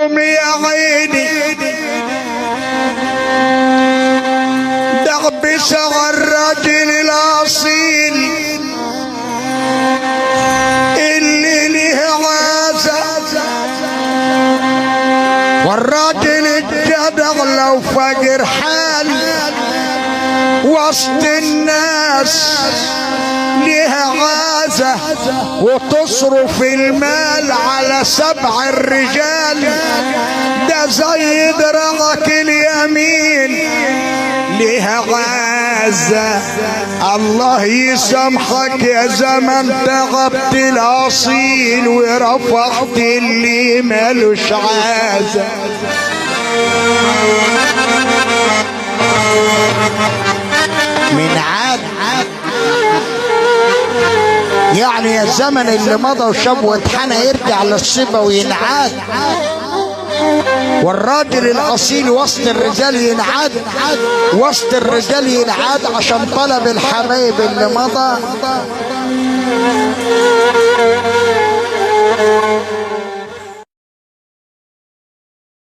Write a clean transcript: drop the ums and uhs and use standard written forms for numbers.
قوم يا عيني دغبس الرجل الاصيل اللي له عازة، والراجل الجدع لو فقر حال وسط الناس لها عازة، وتصرف المال على 7 الرجال، ده زي درعك اليمين لها عازة. الله يسامحك يا زمن تعبت الاصيل ورفعت اللي مالوش عازة. من عاد يعني يا الزمن اللي مضى وشاب واتحنى يرجع للصبا وينعاد، والراجل الاصيل وسط الرجال ينعاد، وسط الرجال ينعاد عشان طلب الحبايب اللي مضى.